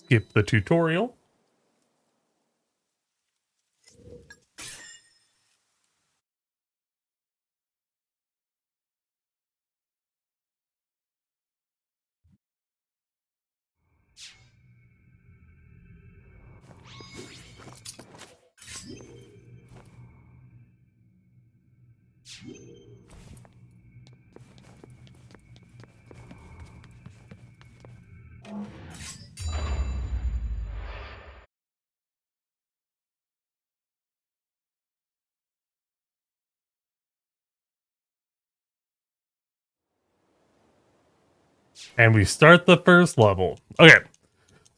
skip the tutorial. And we start the first level. Okay.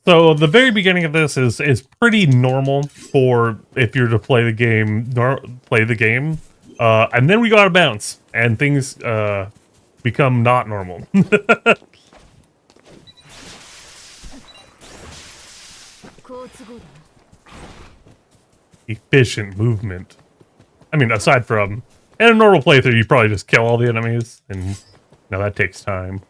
So the very beginning of this is pretty normal for if you're to play the game, and then we go out of bounds, and things become not normal. Efficient movement. I mean, aside from in a normal playthrough, you probably just kill all the enemies, and now that takes time.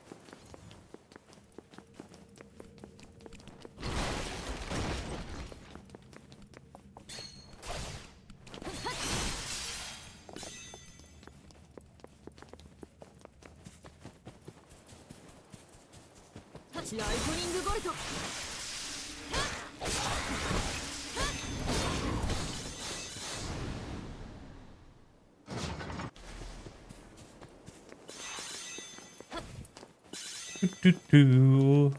Do-do-do.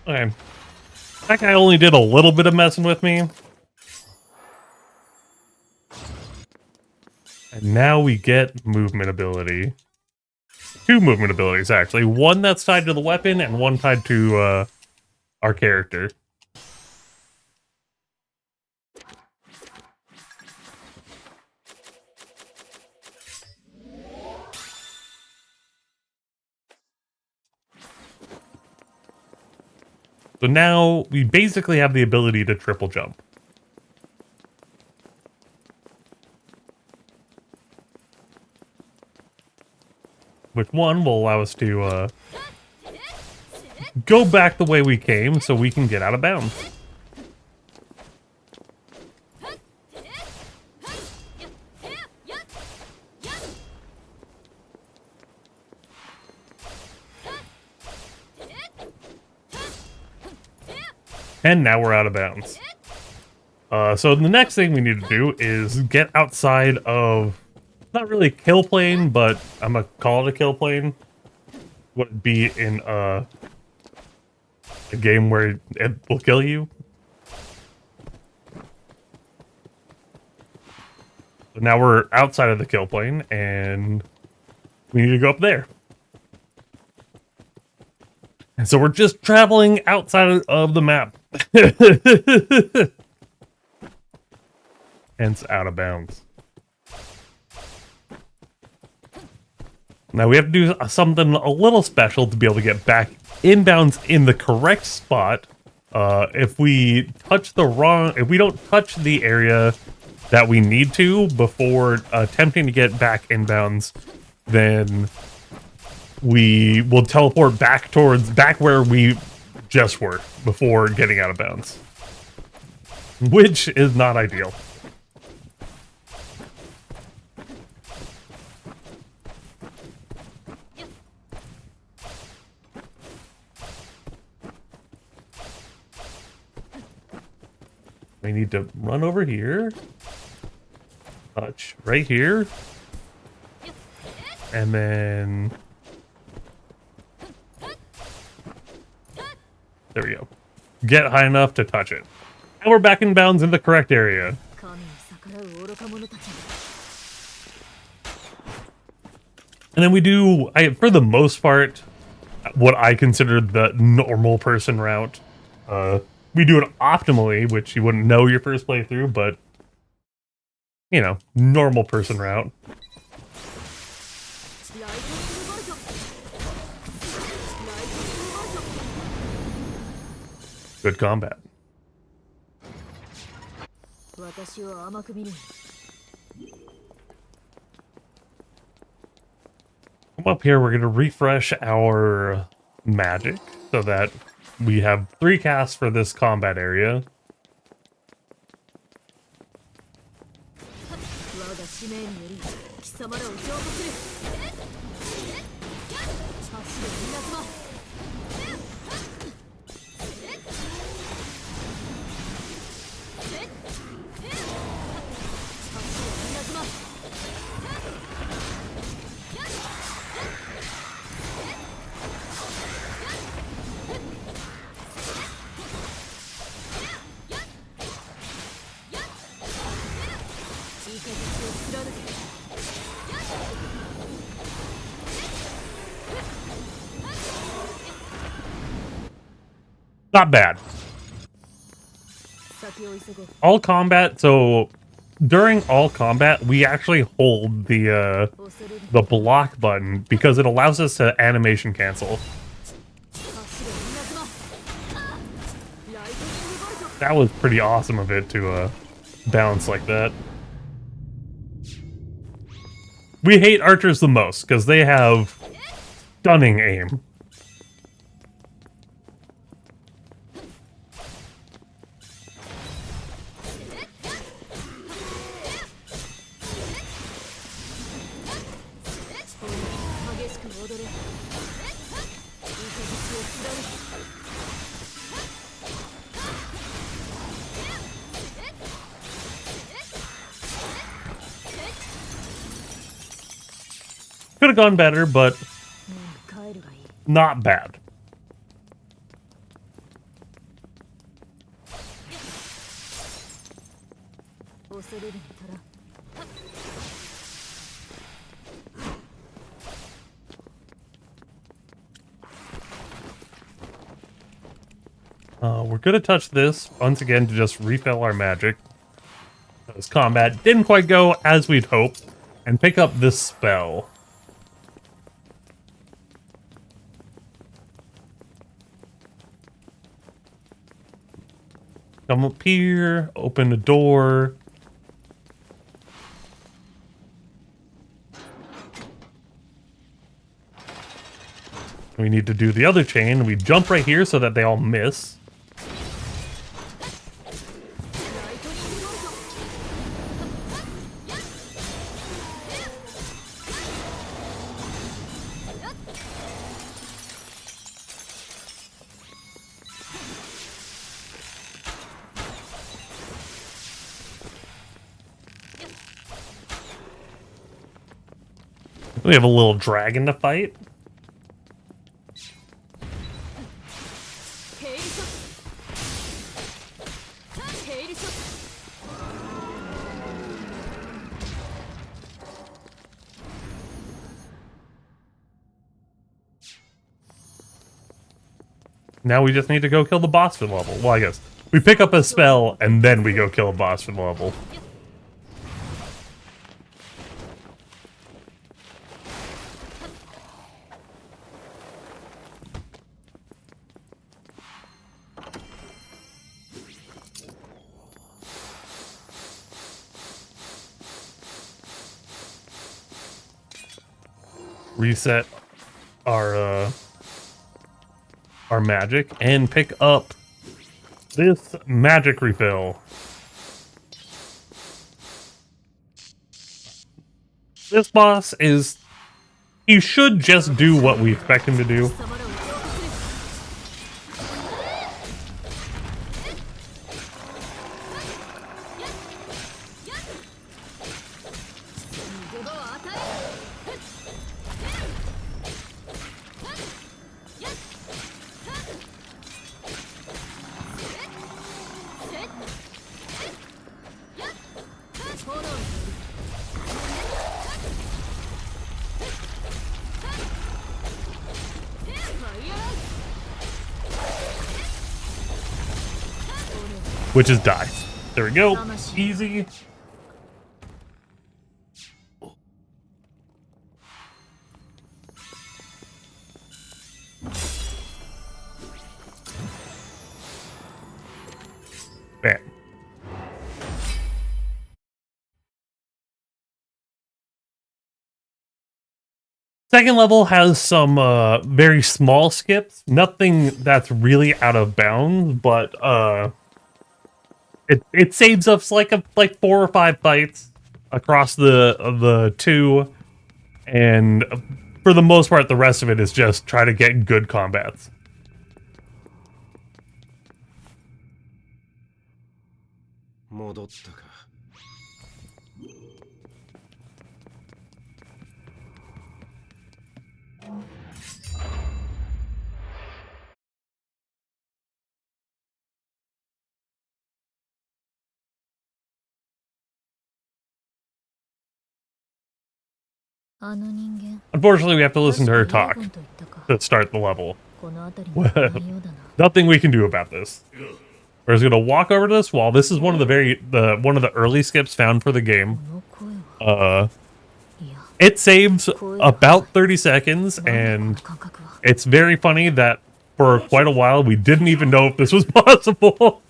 Okay. That guy only did a little bit of messing with me. And now we get movement ability. 2 movement abilities, actually. One that's tied to the weapon, and one tied to our character. So now we basically have the ability to triple jump. Which one will allow us to go back the way we came so we can get out of bounds. And now we're out of bounds. So the next thing we need to do is get outside of, not really a kill plane, but I'm gonna call it a kill plane. Would it be in a game where it will kill you? So now we're outside of the kill plane, and we need to go up there. And so we're just traveling outside of the map. Hence out of bounds. Now we have to do something a little special to be able to get back inbounds in the correct spot. If we don't touch the area that we need to before attempting to get back inbounds, then we will teleport back where we just were before getting out of bounds, which is not ideal. We need to run over here, touch right here, and then there we go. Get high enough to touch it. And we're back in bounds in the correct area. And then we do, for the most part, what I consider the normal person route. We do it optimally, which you wouldn't know your first playthrough, but you know, normal person route. Good combat. Come up here, we're going to refresh our magic so that we have 3 casts for this combat area. Not bad. All combat, so during all combat, we actually hold the block button because it allows us to animation cancel. That was pretty awesome of it to balance like that. We hate archers the most because they have stunning aim. Could have gone better, but not bad. We're gonna touch this once again to just refill our magic. This combat didn't quite go as we'd hoped, and pick up this spell. Come up here, open the door. We need to do the other chain. We jump right here so that they all miss. We have a little dragon to fight. Now we just need to go kill the boss for level. Well, I guess we pick up a spell and then we go kill a boss for level. Reset our magic and pick up this magic refill. This boss is... he should just do what we expect him to do. which is die. There we go. Easy. Bam. Second level has some very small skips. Nothing that's really out of bounds, but it saves us like 4 or 5 fights across the two, and for the most part, the rest of it is just try to get good combats. 戻ったか。Unfortunately, we have to listen to her talk to start the level. Nothing we can do about this. We're just gonna walk over to this wall. This is one of the early skips found for the game. It saves about 30 seconds, and it's very funny that for quite a while we didn't even know if this was possible.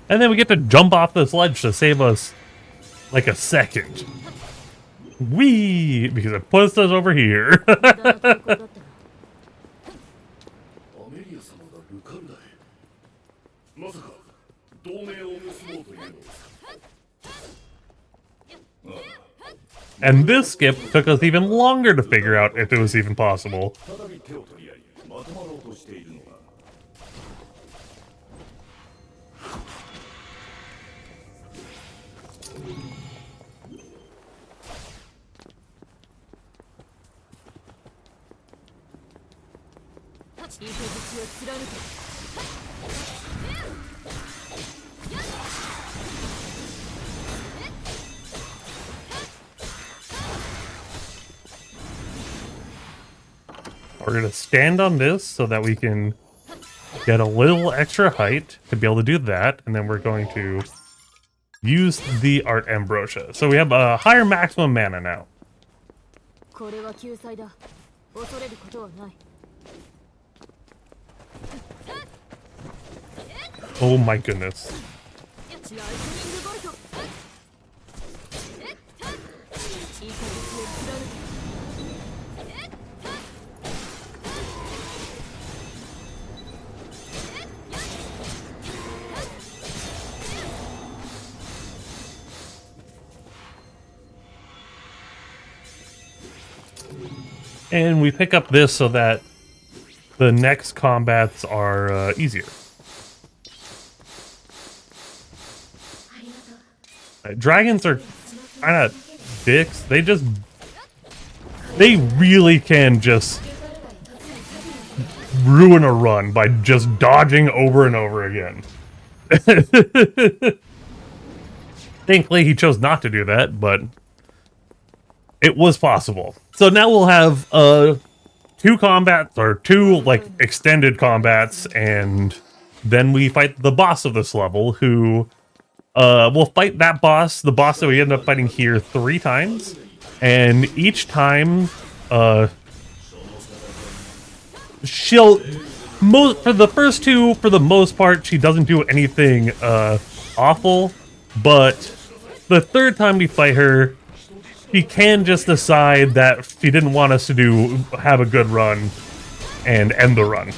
And then we get to jump off this ledge to save us like a second. Whee! Because it puts us over here. And this skip took us even longer to figure out if it was even possible. We're going to stand on this so that we can get a little extra height to be able to do that. And then we're going to use the Art Ambrosia. So we have a higher maximum mana now. Oh my goodness. And we pick up this so that the next combats are easier. Dragons are kind of dicks. They really can just ruin a run by just dodging over and over again. Thankfully, he chose not to do that, but it was possible. So now we'll have 2 combats, or 2 like extended combats, and then we fight the boss of this level, who we'll fight that boss, the boss that we end up fighting here, 3 times, and each time she'll for the first 2, for the most part, she doesn't do anything awful, but the 3rd time we fight her, she can just decide that she didn't want us to have a good run and end the run.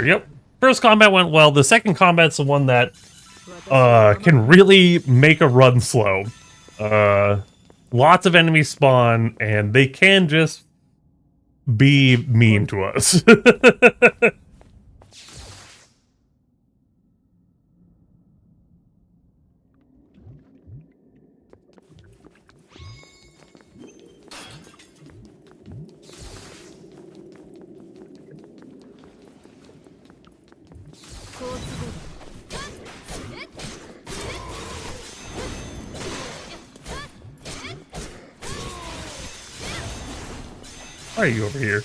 Yep. First combat went well. The second combat's the one that can really make a run slow. Lots of enemies spawn, and they can just be mean to us. Why are you over here?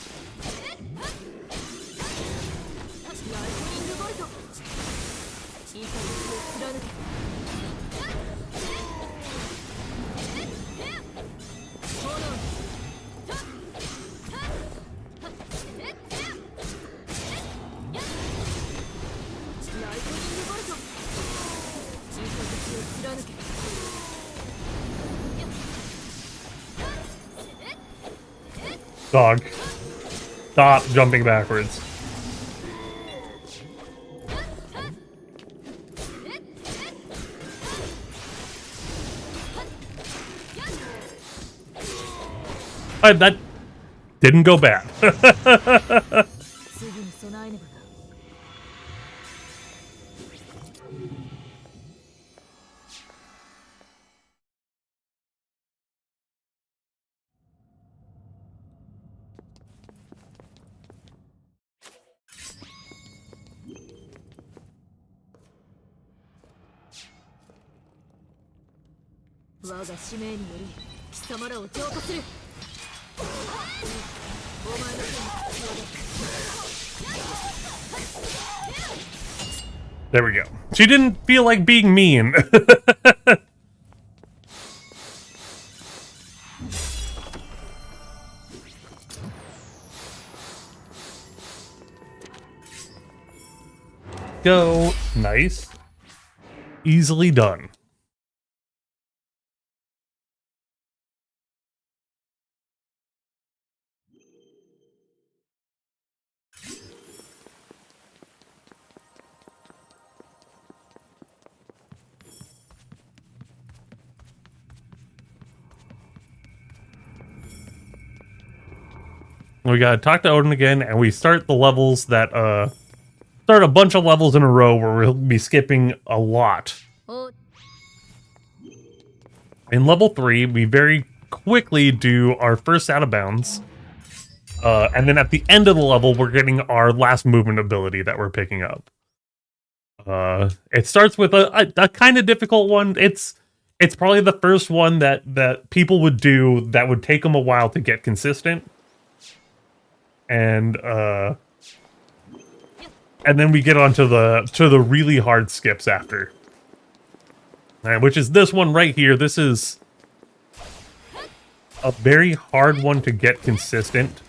Dog. Stop jumping backwards. That didn't go bad. There we go. She didn't feel like being mean. Go. Nice. Easily done. We gotta talk to Odin again, and we start the levels that, start a bunch of levels in a row where we'll be skipping a lot. In level 3, we very quickly do our first out of bounds. And then at the end of the level, we're getting our last movement ability that we're picking up. It starts with a kind of difficult one. It's probably the first one that people would do that would take them a while to get consistent. And then we get onto the really hard skips after. Which is this one right here. This is a very hard one to get consistent.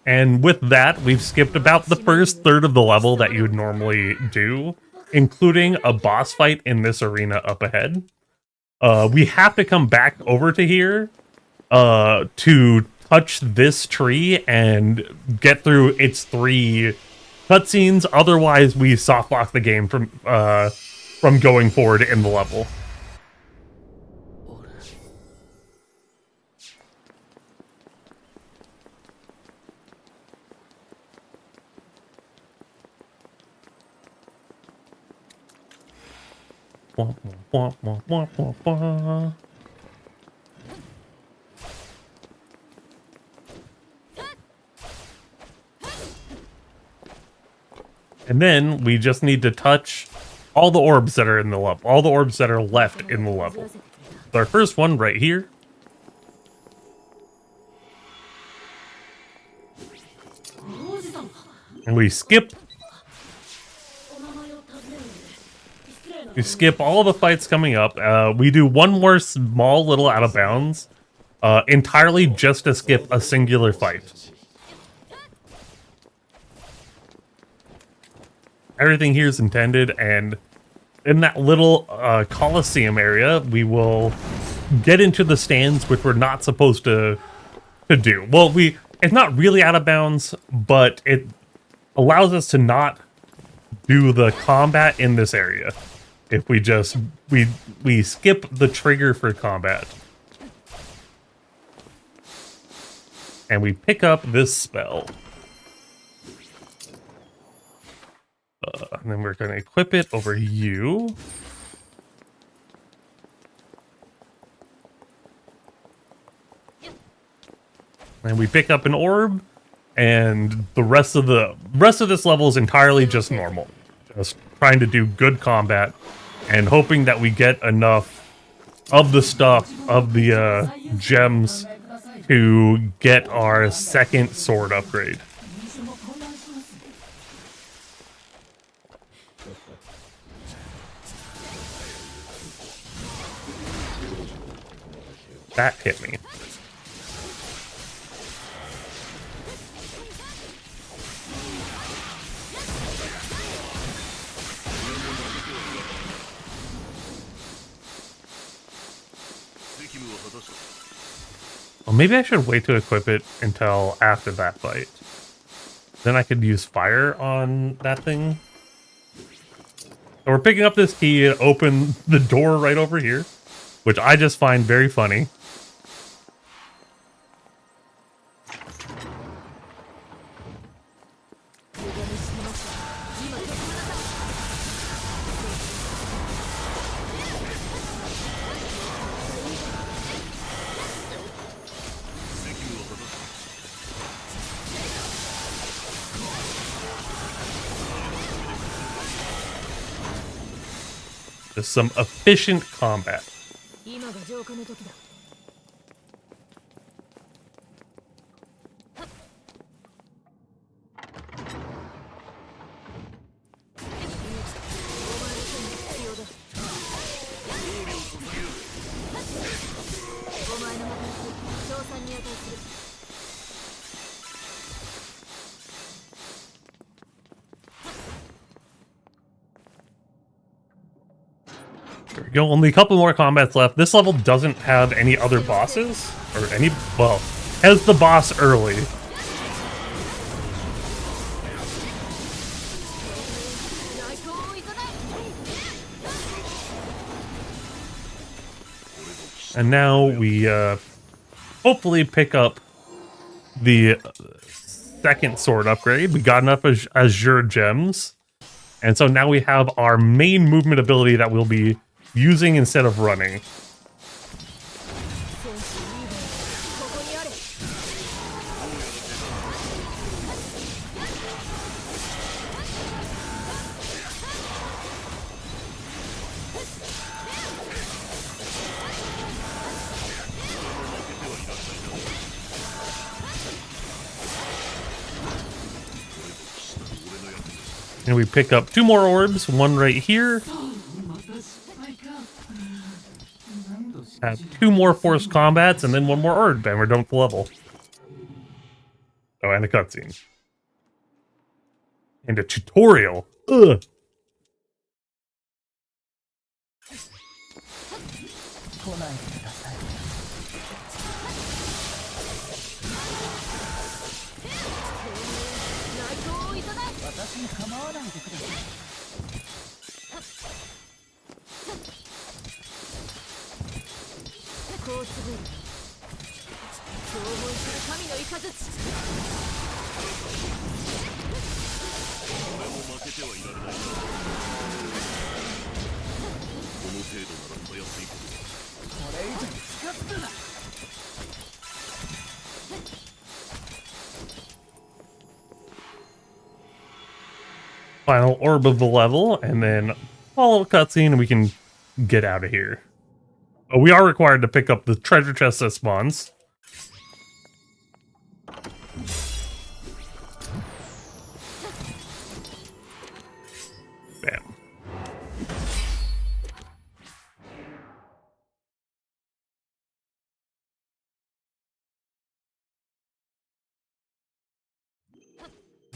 And with that, we've skipped about the first third of the level that you would normally do, including a boss fight in this arena up ahead. We have to come back over to here to touch this tree and get through its 3 cutscenes. Otherwise, we soft lock the game from going forward in the level. And then we just need to touch all the orbs that are in the level, all the orbs that are left in the level. So our first one right here. And we skip all the fights coming up. We do one more small little out of bounds entirely just to skip a singular fight. Everything here is intended, and in that little Coliseum area, we will get into the stands, which we're not supposed to do. Well, it's not really out of bounds, but it allows us to not do the combat in this area if we just we skip the trigger for combat. And we pick up this spell. And then we're going to equip it over you. And we pick up an orb, and the rest of this level is entirely just normal. Just trying to do good combat and hoping that we get enough of the stuff, of the gems, to get our second sword upgrade. That hit me. Well, maybe I should wait to equip it until after that fight. Then I could use fire on that thing. So we're picking up this key and open the door right over here, which I just find very funny. Just some efficient combat. There we go. Only a couple more combats left. This level doesn't have any other bosses, or well, has the boss early. And now we hopefully pick up the second sword upgrade. We got enough Azure gems. And so now we have our main movement ability that we'll be using instead of running. And we pick up 2 more orbs, one right here. Have 2 more forced combats, and then 1 more orb, and we're done with the level. Oh, and a cutscene. And a tutorial. Ugh. Final orb of the level, and then follow cutscene, and we can get out of here. Oh, we are required to pick up the treasure chest that spawns. Bam.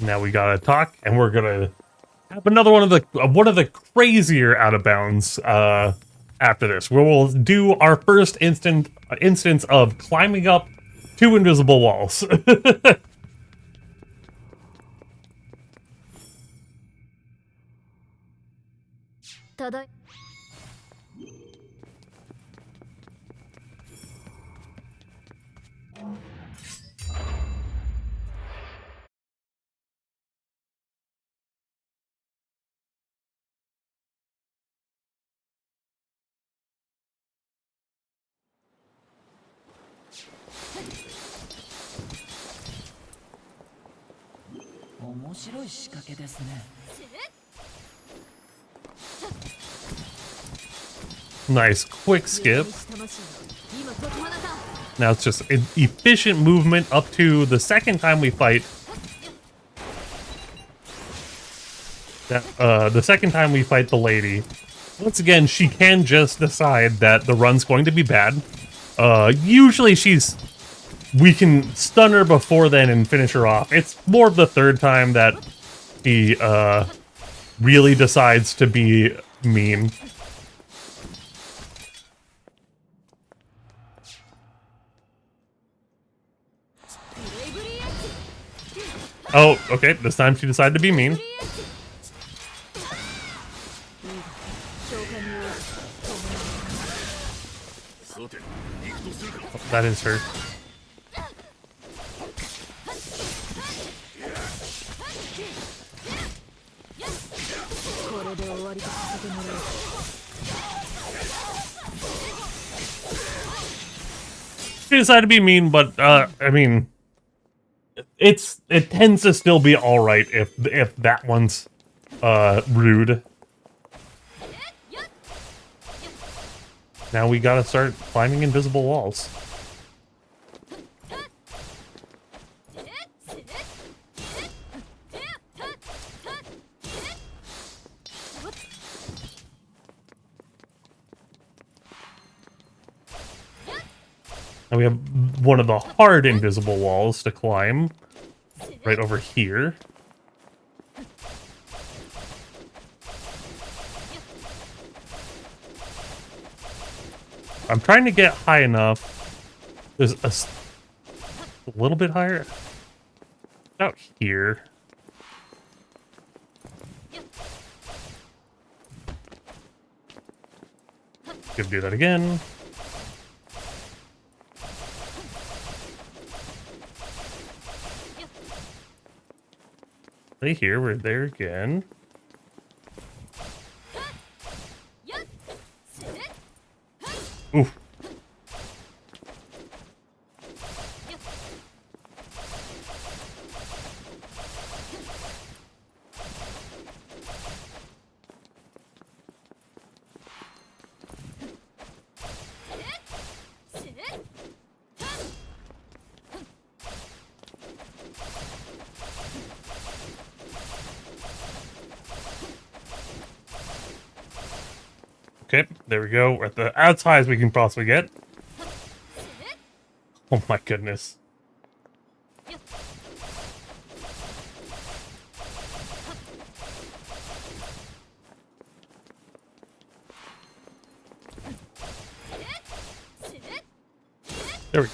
Now we gotta talk, and we're gonna have another one of the crazier out of bounds after this. We will do our first instance of climbing up 2 invisible walls. ただい 面白い仕掛けですね。 Nice quick skip. 今とまなた Now it's just an efficient movement up to the second time we fight. The second time we fight the lady. Once again, she can just decide that the run's going to be bad. Usually we can stun her before then and finish her off. It's more of the third time that he really decides to be mean. Oh, okay, this time she decided to be mean. Oh, that is her. She decided to be mean, but I mean, it tends to still be all right if that one's rude. Now we gotta start climbing invisible walls. And we have one of the hard invisible walls to climb right over here. I'm trying to get high enough. There's a little bit higher out here. Gonna do that again. Right here, we're there again. Oof. Okay, there we go. We're at as high as we can possibly get. Oh my goodness. There we go.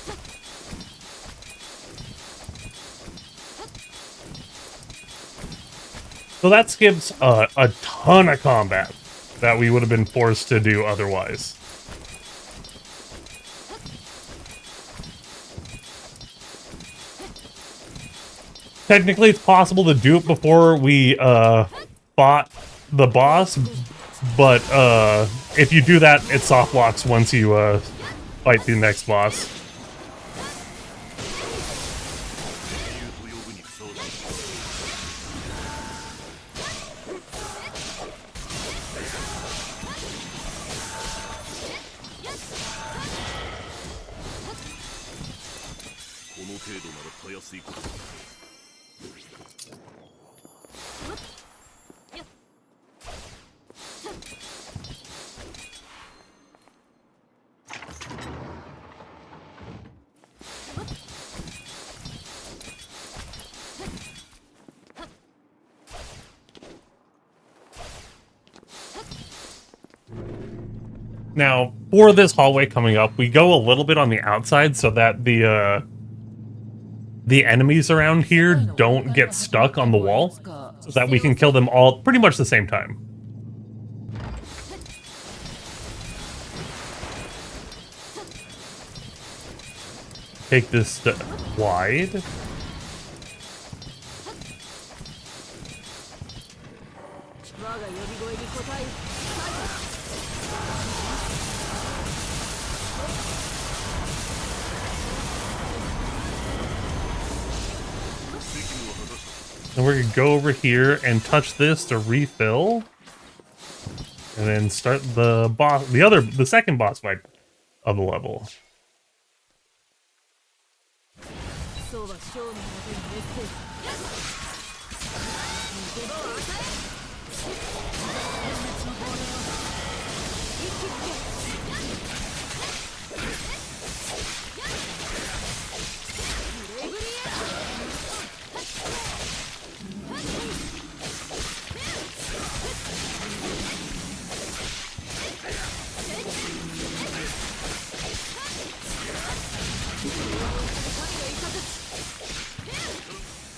So that skips a ton of combat that we would have been forced to do otherwise. Technically, it's possible to do it before we fought the boss, but if you do that, it soft locks once you fight the next boss. Now, for this hallway coming up, we go a little bit on the outside so that the enemies around here don't get stuck on the wall, so that we can kill them all pretty much the same time. Take this wide. And we're gonna go over here and touch this to refill, and then start the boss, the second boss fight of the level.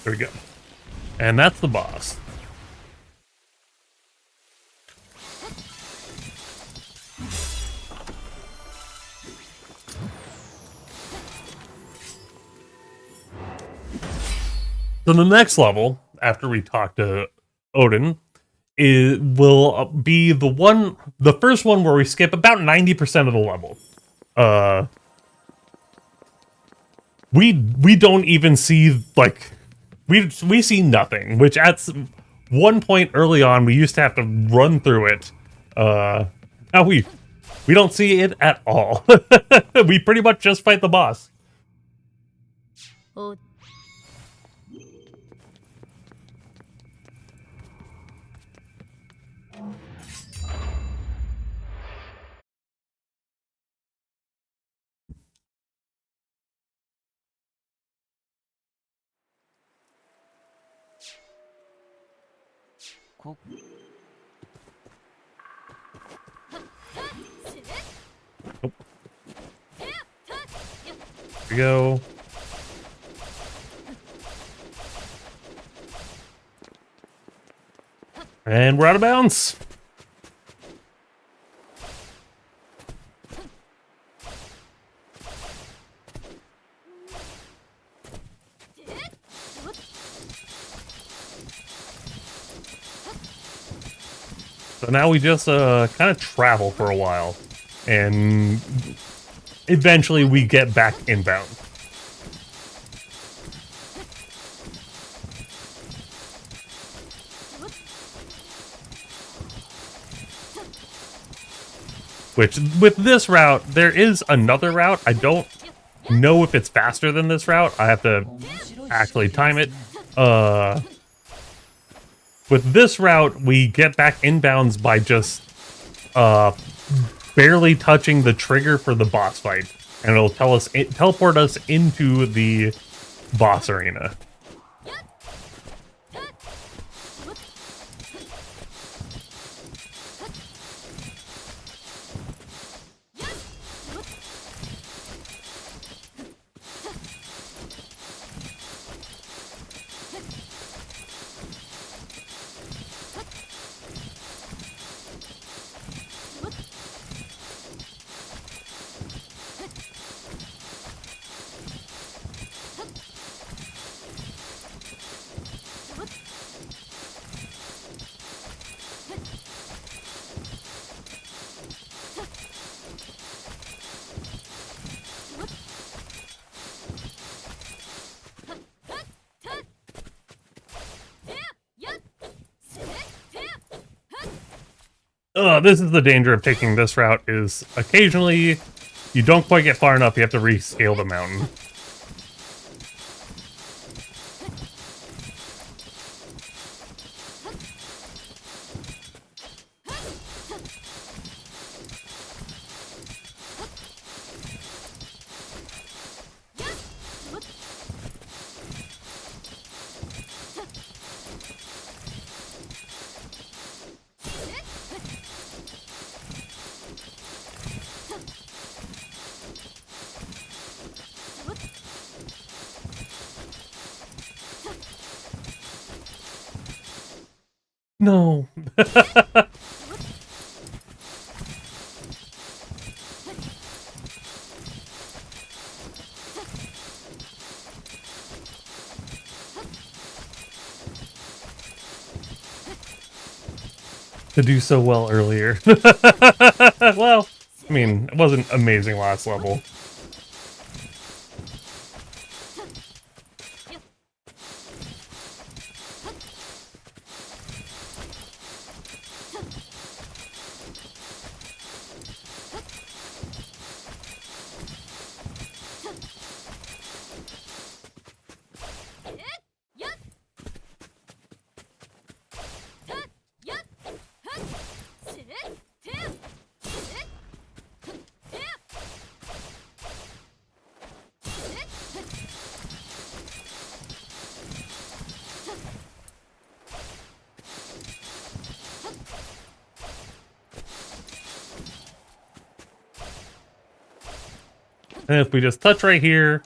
There we go. And that's the boss. So the next level, after we talk to Odin, will be the first one where we skip about 90% of the level. We don't even see, like, we see nothing, which at one point early on we used to have to run through it. Now we don't see it at all. We pretty much just fight the boss. Oh. Here we go. And we're out of bounds. So now we just kind of travel for a while, and eventually we get back inbound. Which, with this route, there is another route. I don't know if it's faster than this route. I have to actually time it. With this route, we get back inbounds by just barely touching the trigger for the boss fight, and it'll teleport us into the boss arena. This is the danger of taking this route, is occasionally you don't quite get far enough, you have to rescale the mountain. No. To do so well earlier. Well, I mean, it wasn't amazing last level. And if we just touch right here,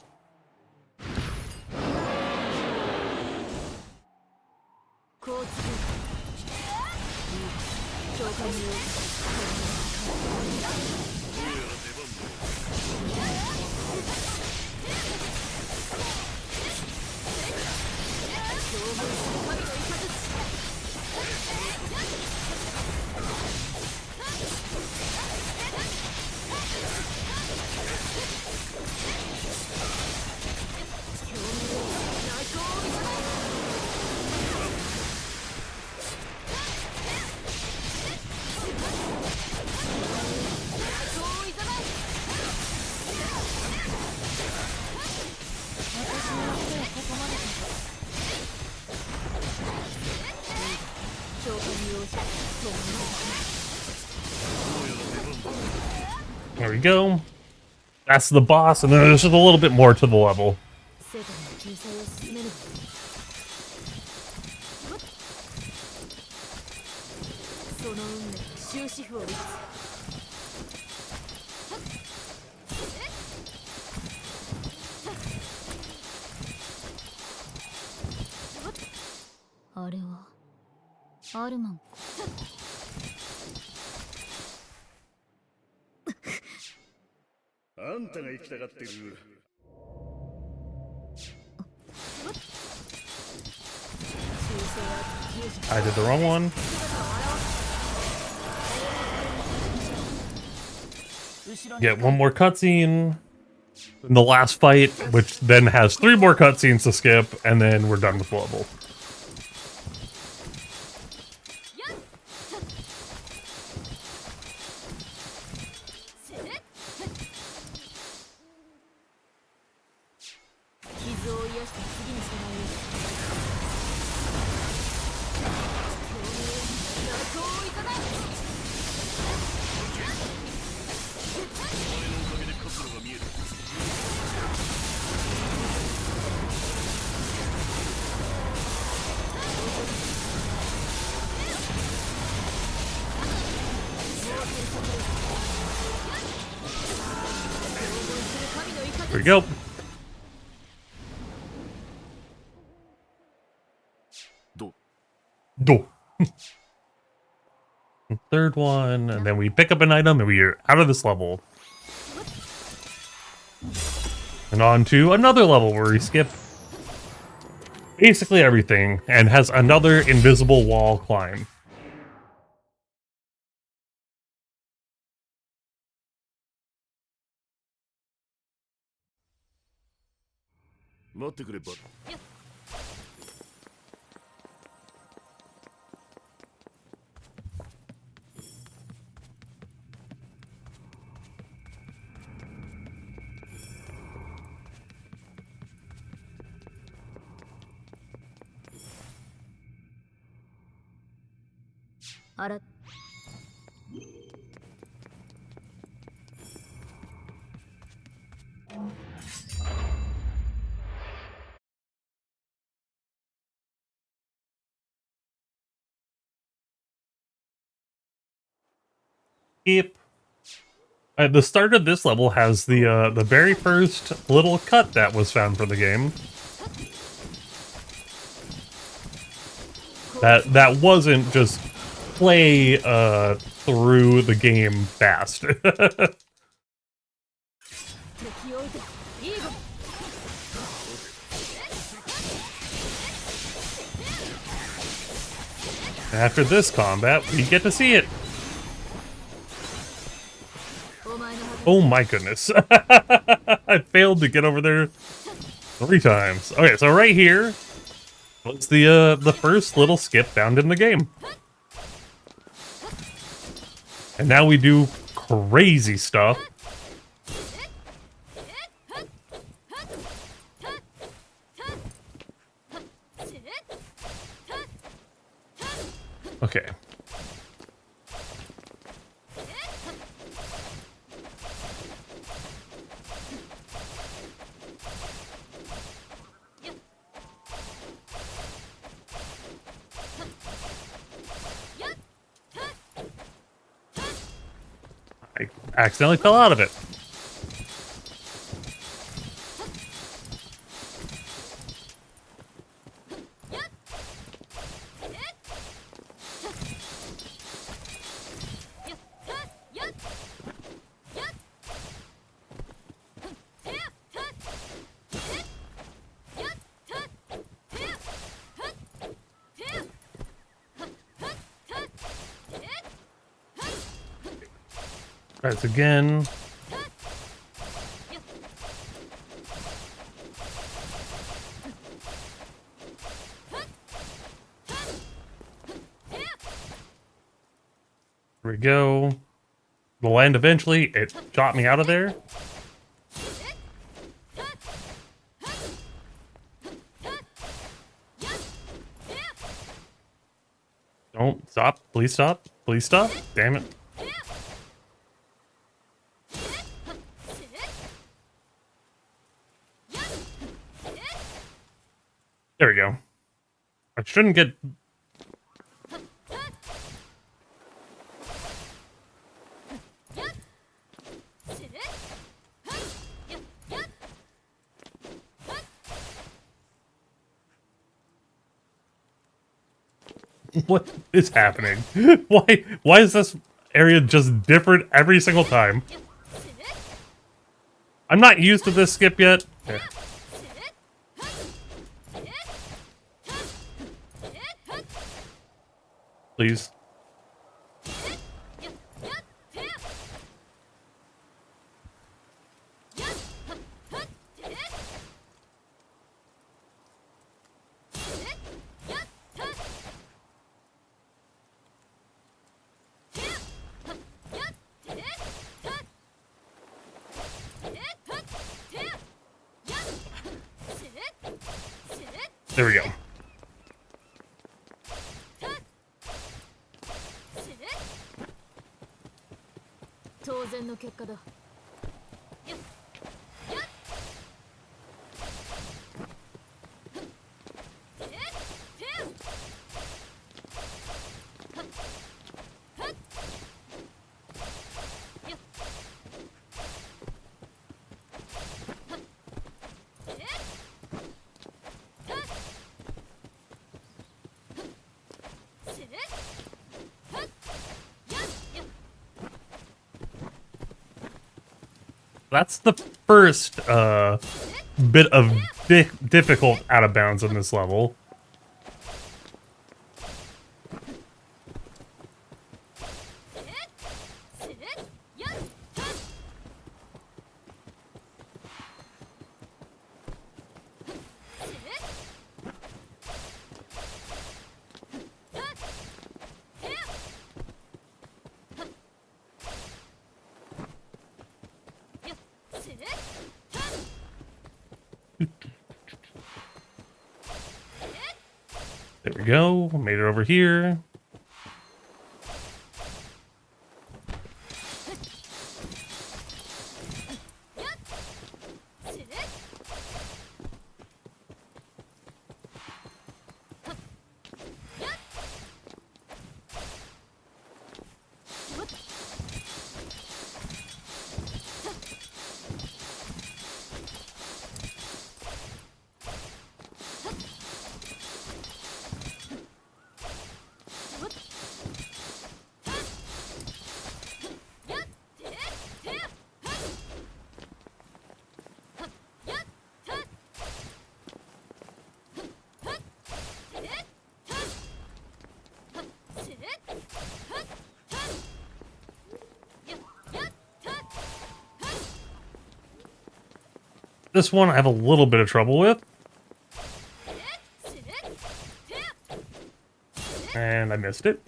there we go. That's the boss, and then there's just a little bit more to the level. 生徒の救済を進めるわ。その運命に終止符を打つ。あれはアルマン。あんたが行きたがってる。 I did the wrong one. Get one more cutscene in the last fight, which then has 3 more cutscenes to skip, and then we're done with the level. There we go. Do. Third one, and then we pick up an item and we're out of this level. And on to another level where we skip basically everything and has another invisible wall climb. Yep. At the start of this level has the very first little cut that was found for the game. That wasn't just play through the game fast. 敵を置いていいぞ。 After this combat, we get to see it. お前のはず Oh my goodness. I failed to get over there 3 times. Okay, so right here was the first little skip found in the game. And now we do crazy stuff. Okay. I accidentally fell out of it. Tries again. Here we go. The land eventually, it shot me out of there. Don't stop. Please stop. Please stop. Damn it. There we go. I shouldn't get... What is happening? Why is this area just different every single time? I'm not used to this skip yet. Yeah. Please. There we go. 当然の結果だ。 That's the first bit of difficult out of bounds in this level. There we go. Made it over here. This one I have a little bit of trouble with. And I missed it.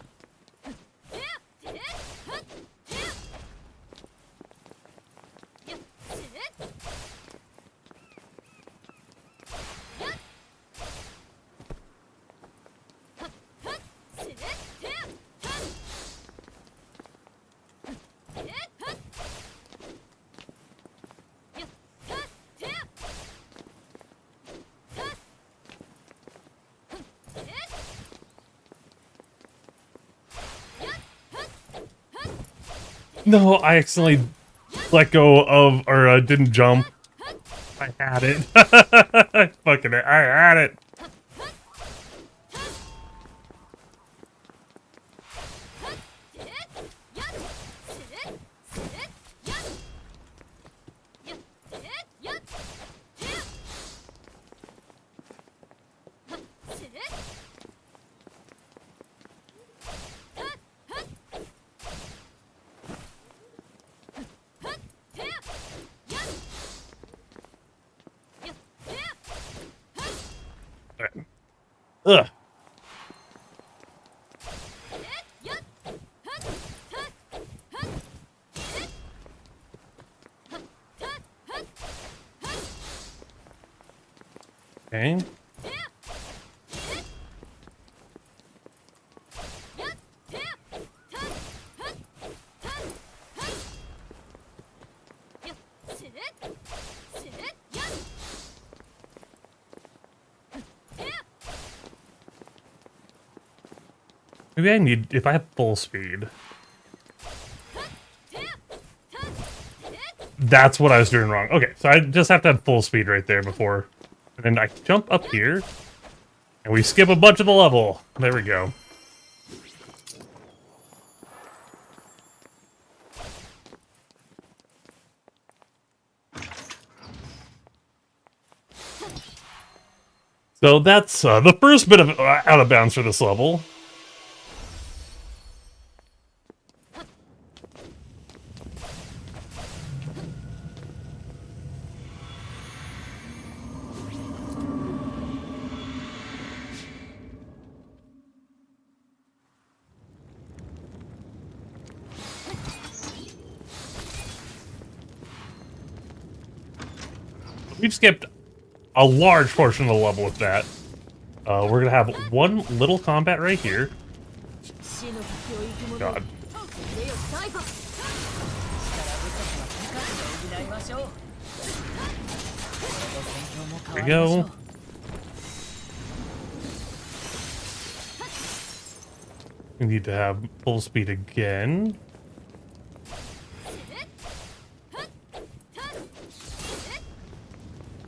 No, I accidentally let go of, or didn't jump. I had it. Fucking it. I had it. Ugh. Okay. Maybe I need, if I have full speed. That's what I was doing wrong. Okay, so I just have to have full speed right there before. And then I jump up here. And we skip a bunch of the level. There we go. So that's the first bit of out of bounds for this level. We've skipped a large portion of the level with that. We're gonna have one little combat right here. God. There we go. We need to have full speed again.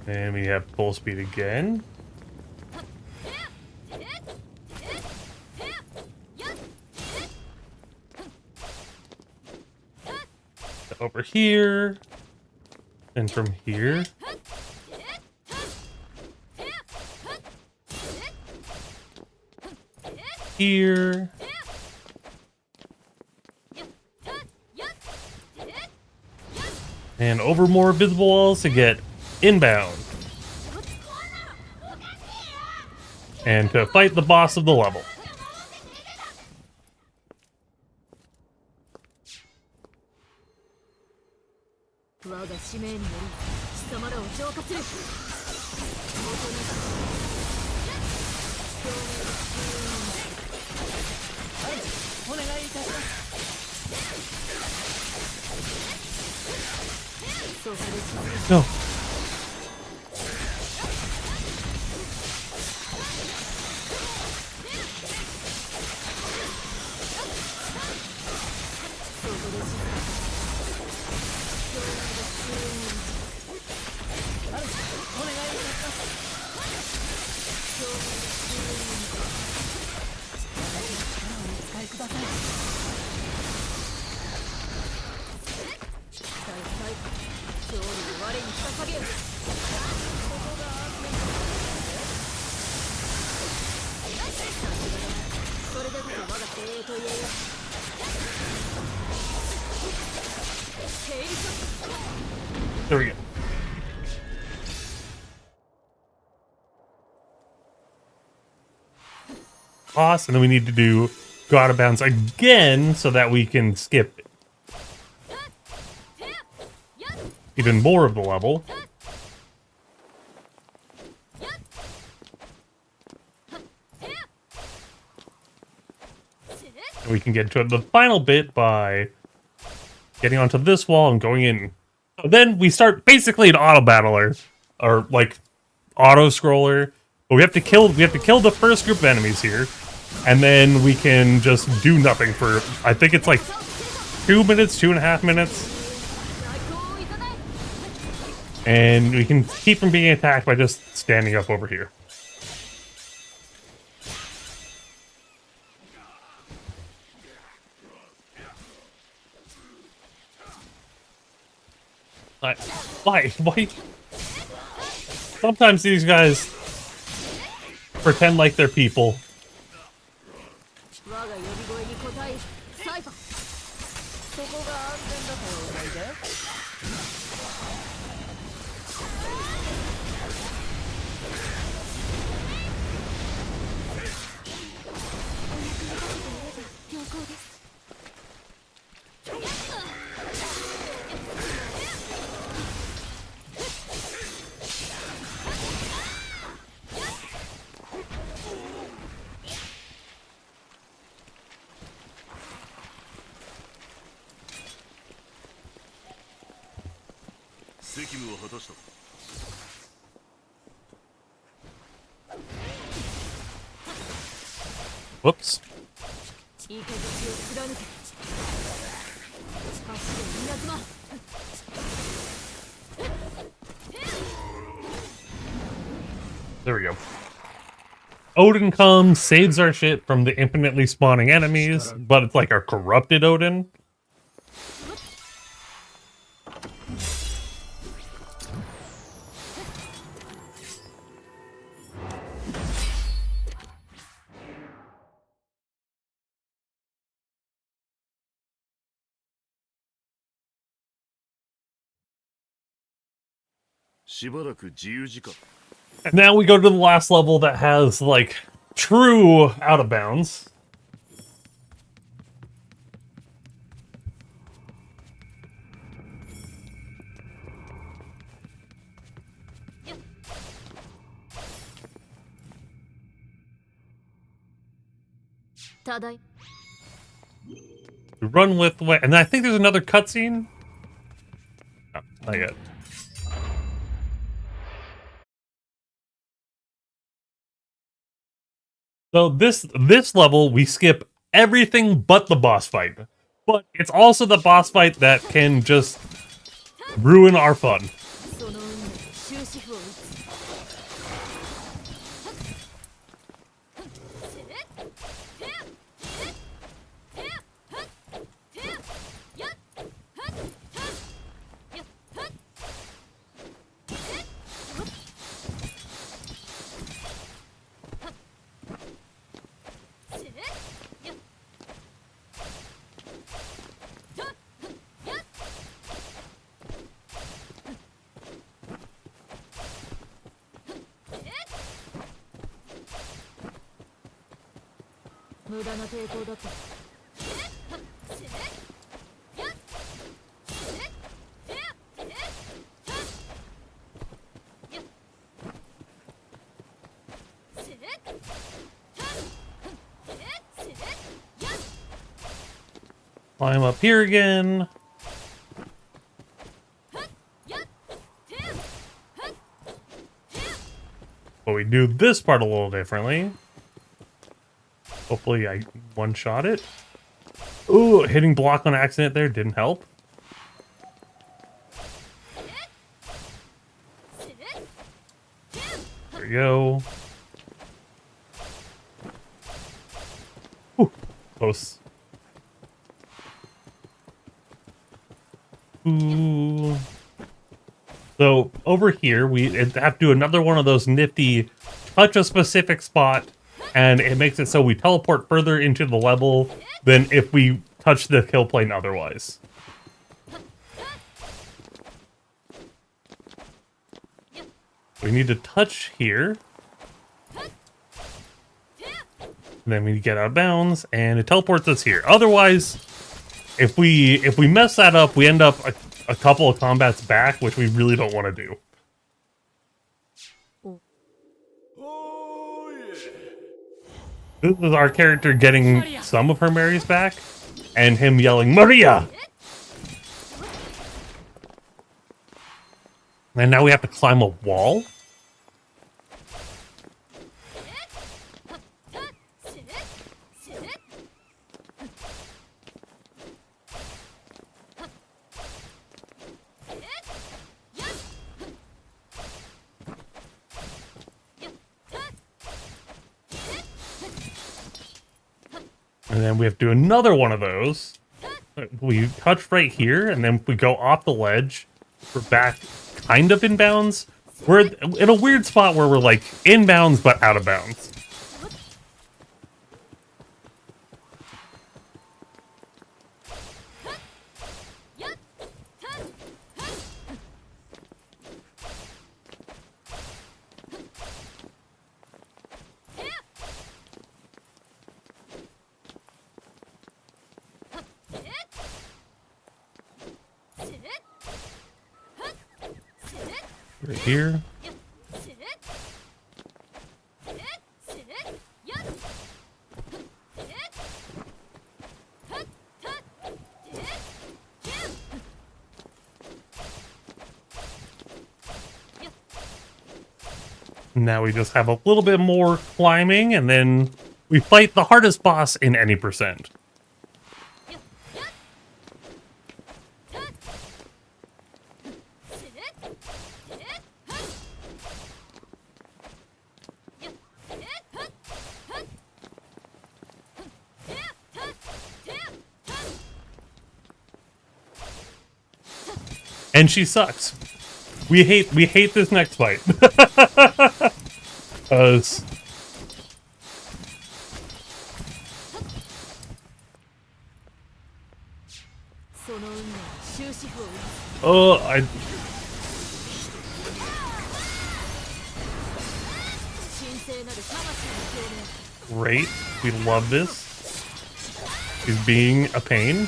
And we have full speed again. Over here. And from here. Here. And over more visible walls to get inbound. And to fight the boss of the level. No. There we go. toss, and then we need to go out of bounds again so that we can skip even more of the level. And we can get to the final bit by getting onto this wall and going in. So then we start basically an auto battler, or like auto scroller. But we have to kill the first group of enemies here, and then we can just do nothing for, I think it's like 2 minutes, 2.5 minutes. And we can keep from being attacked by just standing up over here. Why? Sometimes these guys pretend like they're people. 我が呼び声に応えるサイファー。そこが安全だとお思いで。良好です。責務を果たした。 Whoops. いい形を貫け。走れ稲妻。 There we go. Odin comes, saves our shit from the infinitely spawning enemies, but it's like our corrupted Odin. And now we go to the last level that has, like, true out of bounds. Tadai. We run with, and I think there's another cutscene. No, not yet. So this level, we skip everything but the boss fight. But it's also the boss fight that can just ruin our fun. その運命終止符を打つ。 無駄な抵抗だった。 Climb up here again. But we do this part a little differently. Hopefully I one-shot it. Ooh, hitting block on accident there didn't help. There we go. Ooh, close. Ooh. So over here, we have to do another one of those nifty touch a specific spot, and it makes it so we teleport further into the level than if we touch the kill plane otherwise. We need to touch here. And then we get out of bounds, and it teleports us here. Otherwise, if we mess that up, we end up a couple of combats back, which we really don't want to do. This is our character getting some of her Marys back, and him yelling, Maria! And now we have to climb a wall? And then we have to do another one of those. We touch right here, and then we go off the ledge. We're back kind of in bounds. We're in a weird spot where we're like in bounds but out of bounds. Right here. Now we just have a little bit more climbing, and then we fight the hardest boss in any percent. And she sucks. We hate this next fight. 'Cause I great. We love this. He's being a pain.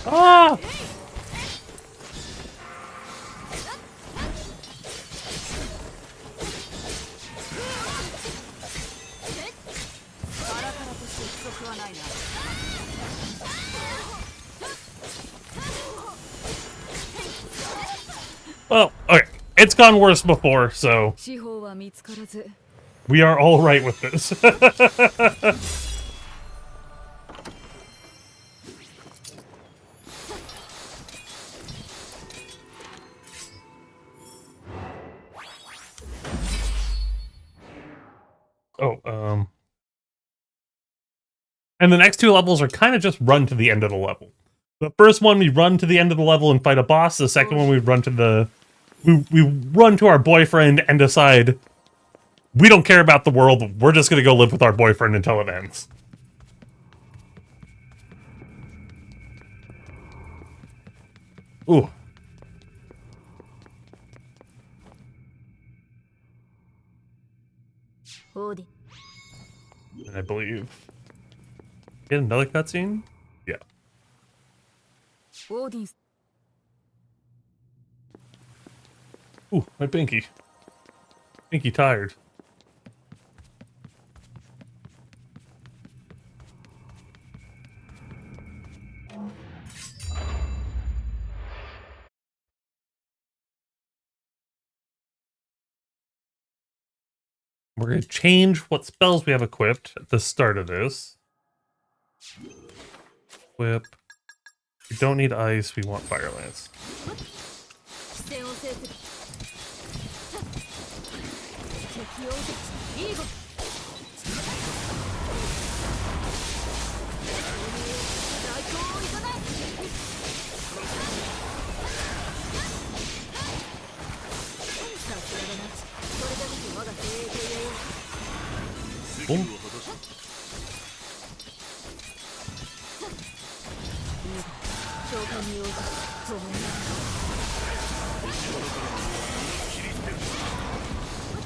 Ah! Well, okay. It's gone worse before, so we are all right with this. Oh, and the next two levels are kind of just run to the end of the level. The first one, we run to the end of the level and fight a boss. The second one, we run to the... We run to our boyfriend and decide we don't care about the world. We're just going to go live with our boyfriend until it ends. Ooh. And I believe... Get another cutscene? Yeah. Ooh, my pinky. Pinky tired. We're going to change what spells we have equipped at the start of this. Equip. We don't need ice, we want Fire Lance. 敵を撃ていいぞ。大刀をいかない。さすがだな。それでこそ我が精鋭と言えよう。責務を果たした。召喚に応じ共に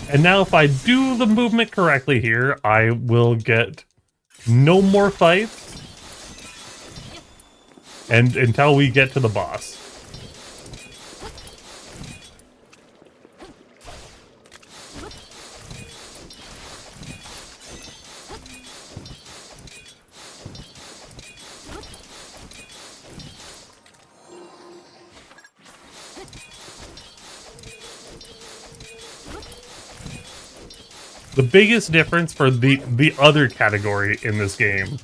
And now if I do the movement correctly here, I will get no more fights and until we get to the boss. The biggest difference for the other category in this game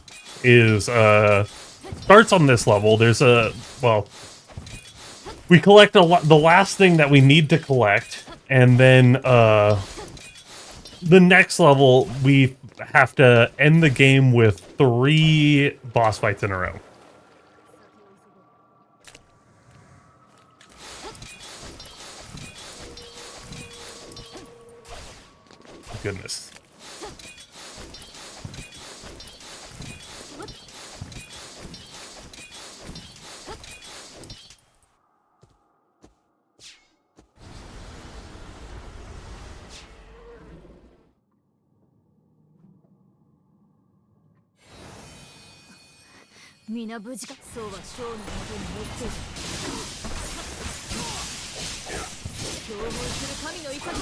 is starts on this level. There's we collect the last thing that we need to collect, and then the next level we have to end the game with 3 boss fights in a row. Goodness.皆無事か。そうは将のもとに持っている。消耗する神の怒り。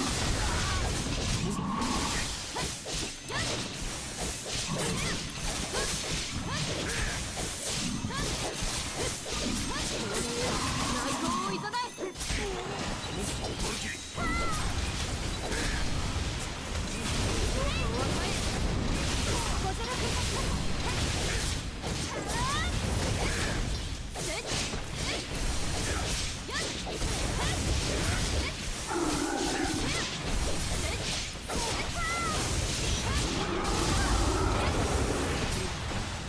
内臓をいざない。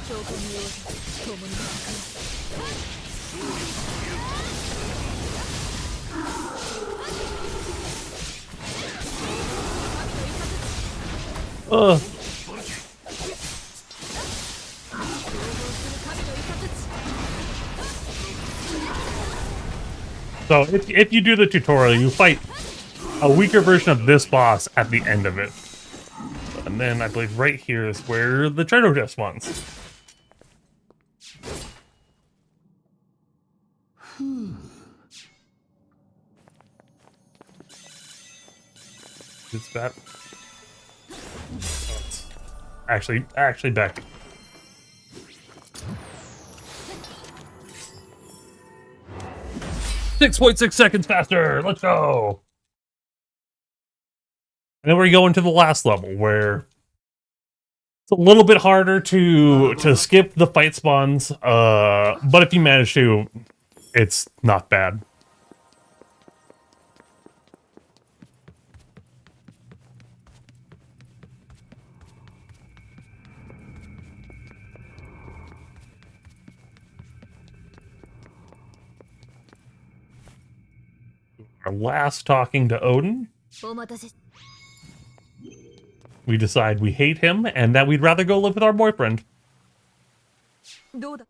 召喚に応じ共に戦う。 Ugh. So if you do the tutorial, you fight a weaker version of this boss at the end of it. And then I believe right here is where the treasure chest spawns. Is that actually back? .6 seconds faster. Let's go. And then we're going to the last level where it's a little bit harder to skip the fight spawns. But if you manage to, it's not bad. Our last talking to Odin, お待たせ。 we decide we hate him and that we'd rather go live with our boyfriend. どうだ。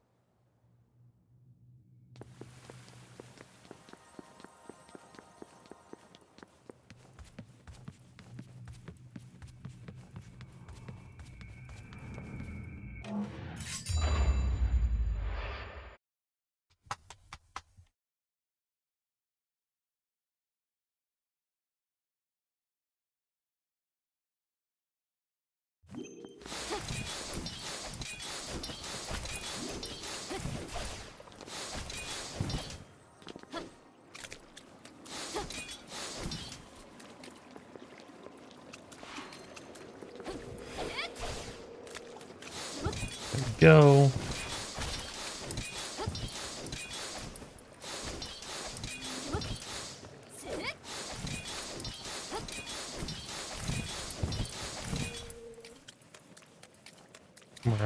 Go.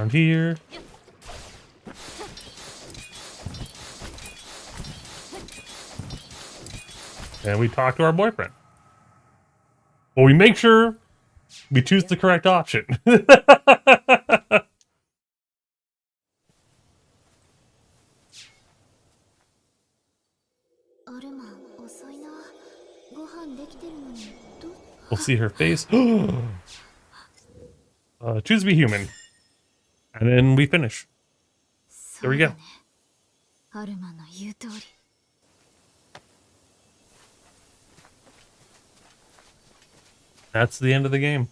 Around here. And we talk to our boyfriend. Well, we make sure we choose the correct option. アルマン遅いな。ご飯できてるのにど。 We'll see her face. Choose to be human. And then we finish. There we go. アルマンの言う通り。 That's the end of the game.